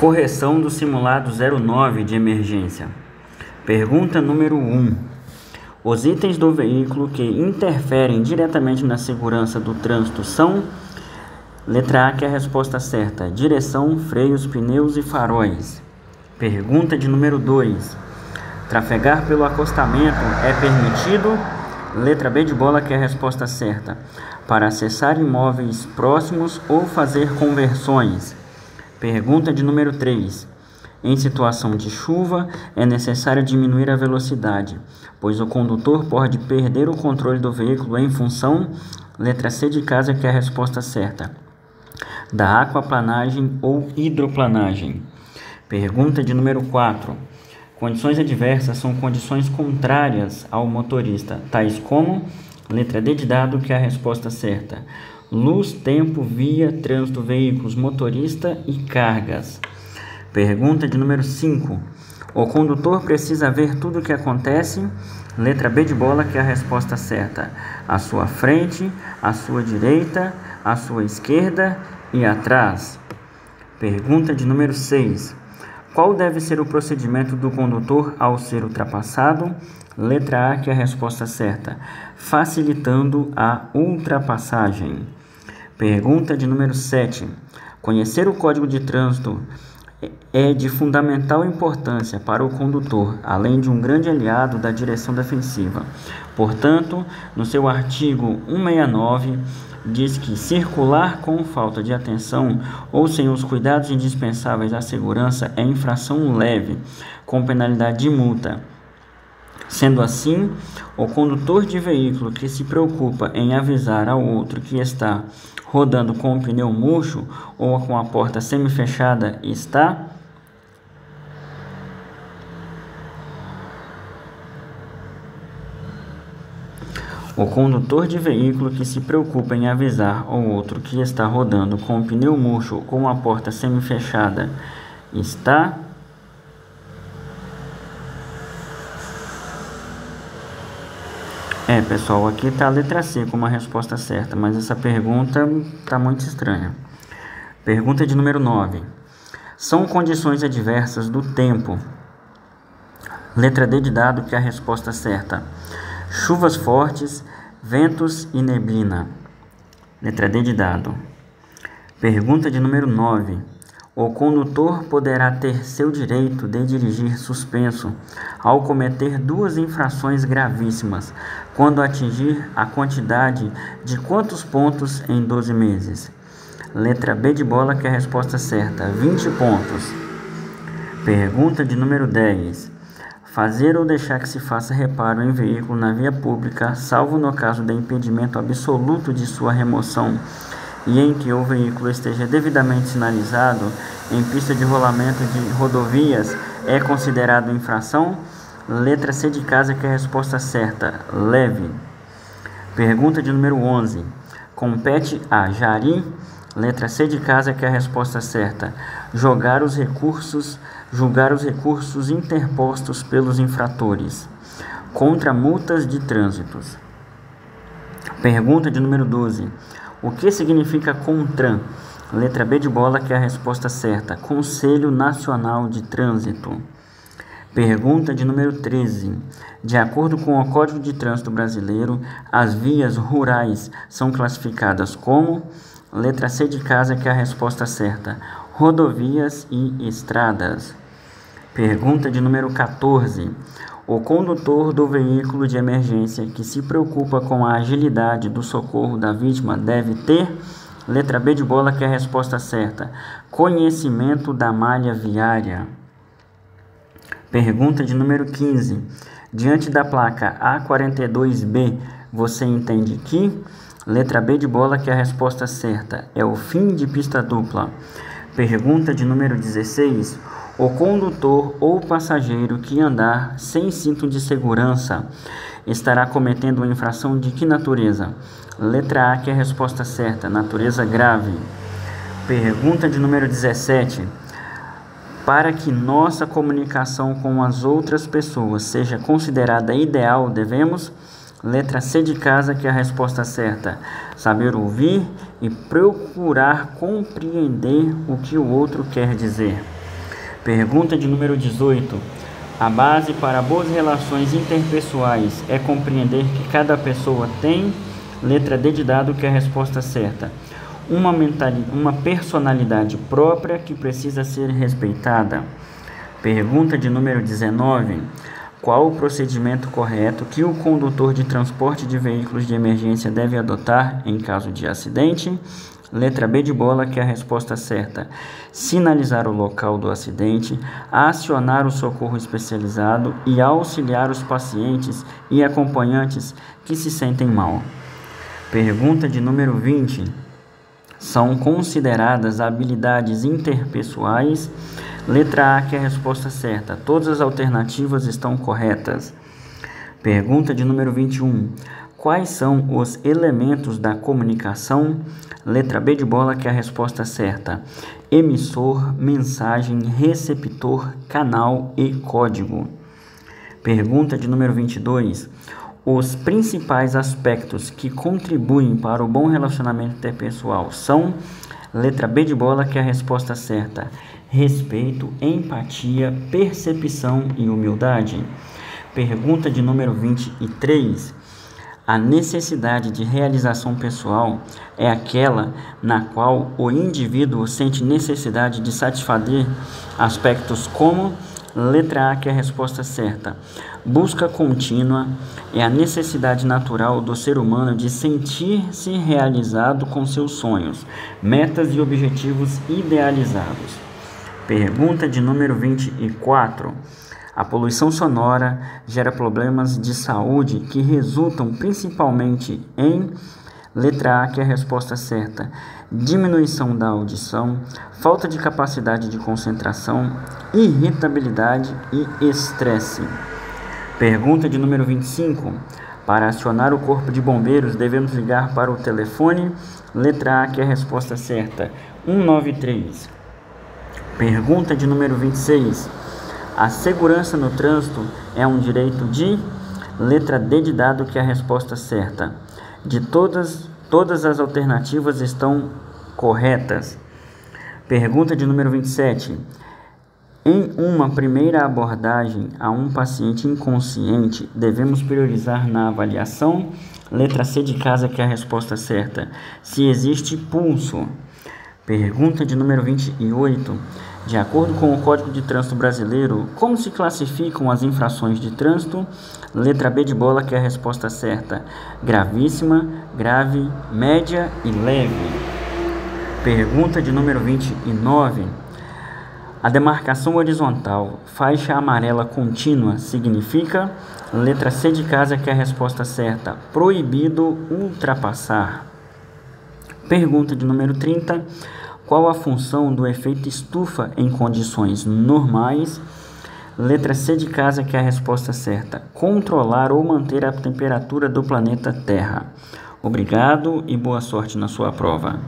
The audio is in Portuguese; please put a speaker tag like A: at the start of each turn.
A: Correção do simulado 09 de emergência. Pergunta número 1. Os itens do veículo que interferem diretamente na segurança do trânsito são: letra A, que é a resposta certa, direção, freios, pneus e faróis. Pergunta de número 2. Trafegar pelo acostamento é permitido? Letra B de bola, que é a resposta certa, para acessar imóveis próximos ou fazer conversões. Pergunta de número 3. Em situação de chuva, é necessário diminuir a velocidade, pois o condutor pode perder o controle do veículo em função, letra C de casa, que é a resposta certa, da aquaplanagem ou hidroplanagem. Pergunta de número 4. Condições adversas são condições contrárias ao motorista, tais como, letra D de dado, que é a resposta certa, luz, tempo, via, trânsito, veículos, motorista e cargas. Pergunta de número 5. O condutor precisa ver tudo o que acontece, letra B de bola, que é a resposta certa, à sua frente, à sua direita, à sua esquerda e atrás. Pergunta de número 6. Qual deve ser o procedimento do condutor ao ser ultrapassado? Letra A, que é a resposta certa, facilitando a ultrapassagem. Pergunta de número 7. Conhecer o Código de Trânsito é de fundamental importância para o condutor, além de um grande aliado da direção defensiva. Portanto, no seu artigo 169, diz que circular com falta de atenção ou sem os cuidados indispensáveis à segurança é infração leve, com penalidade de multa. Sendo assim, o condutor de veículo que se preocupa em avisar ao outro que está rodando com o pneu murcho ou com a porta semi-fechada está... O condutor de veículo que se preocupa em avisar ao outro que está rodando com o pneu murcho ou com a porta semi-fechada está... Pessoal, aqui está a letra C como a resposta certa, mas essa pergunta está muito estranha. Pergunta de número 9. São condições adversas do tempo. Letra D de dado, que é a resposta certa. Chuvas fortes, ventos e neblina. Letra D de dado. Pergunta de número 9. O condutor poderá ter seu direito de dirigir suspenso ao cometer duas infrações gravíssimas, quando atingir a quantidade de quantos pontos em 12 meses? Letra B de bola, que é a resposta certa, 20 pontos. Pergunta de número 10. Fazer ou deixar que se faça reparo em veículo na via pública, salvo no caso de impedimento absoluto de sua remoção e em que o veículo esteja devidamente sinalizado em pista de rolamento de rodovias, é considerado infração? Letra C de casa, que é a resposta certa, leve. Pergunta de número 11. Compete a Jari, letra C de casa, que é a resposta certa, julgar os recursos interpostos pelos infratores contra multas de trânsitos. Pergunta de número 12. O que significa CONTRAN? Letra B de bola, que é a resposta certa, Conselho Nacional de Trânsito. Pergunta de número 13. De acordo com o Código de Trânsito Brasileiro, as vias rurais são classificadas como? Letra C de casa, que é a resposta certa, rodovias e estradas. Pergunta de número 14. O condutor do veículo de emergência que se preocupa com a agilidade do socorro da vítima deve ter? Letra B de bola, que é a resposta certa, conhecimento da malha viária. Pergunta de número 15. Diante da placa A42B, você entende que? Letra B de bola, que é a resposta certa, é o fim de pista dupla. Pergunta de número 16. O condutor ou passageiro que andar sem cinto de segurança estará cometendo uma infração de que natureza? Letra A, que é a resposta certa, natureza grave. Pergunta de número 17. Para que nossa comunicação com as outras pessoas seja considerada ideal, devemos? Letra C de casa, que é a resposta certa, saber ouvir e procurar compreender o que o outro quer dizer. Pergunta de número 18. A base para boas relações interpessoais é compreender que cada pessoa tem, letra D de dado, que é a resposta certa, uma personalidade própria que precisa ser respeitada. Pergunta de número 19. Qual o procedimento correto que o condutor de transporte de veículos de emergência deve adotar em caso de acidente? Letra B de bola, que é a resposta certa. Sinalizar o local do acidente, acionar o socorro especializado e auxiliar os pacientes e acompanhantes que se sentem mal. Pergunta de número 20. São consideradas habilidades interpessoais? Letra A, que é a resposta certa. Todas as alternativas estão corretas. Pergunta de número 21. Quais são os elementos da comunicação? Letra B de bola, que é a resposta certa. Emissor, mensagem, receptor, canal e código. Pergunta de número 22. Os principais aspectos que contribuem para o bom relacionamento interpessoal são... Letra B de bola, que é a resposta certa. Respeito, empatia, percepção e humildade. Pergunta de número 23. A necessidade de realização pessoal é aquela na qual o indivíduo sente necessidade de satisfazer aspectos como... Letra A, que é a resposta certa. Busca contínua é a necessidade natural do ser humano de sentir-se realizado com seus sonhos, metas e objetivos idealizados. Pergunta de número 24. A poluição sonora gera problemas de saúde que resultam principalmente em... Letra A, que é a resposta certa. Diminuição da audição, falta de capacidade de concentração, irritabilidade e estresse. Pergunta de número 25. Para acionar o corpo de bombeiros, devemos ligar para o telefone? Letra A, que é a resposta certa. 193. Pergunta de número 26. A segurança no trânsito é um direito de... Letra D de dado, que é a resposta certa. De todas as alternativas estão corretas. Pergunta de número 27. Em uma primeira abordagem a um paciente inconsciente, devemos priorizar na avaliação? Letra C de casa, que é a resposta certa. Se existe pulso. Pergunta de número 28. De acordo com o Código de Trânsito Brasileiro, como se classificam as infrações de trânsito? Letra B de bola, que é a resposta certa. Gravíssima, grave, média e leve. Pergunta de número 29. A demarcação horizontal, faixa amarela contínua, significa? Letra C de casa, que é a resposta certa. Proibido ultrapassar. Pergunta de número 30. Qual a função do efeito estufa em condições normais? Letra C de casa, que é a resposta certa. Controlar ou manter a temperatura do planeta Terra. Obrigado e boa sorte na sua prova.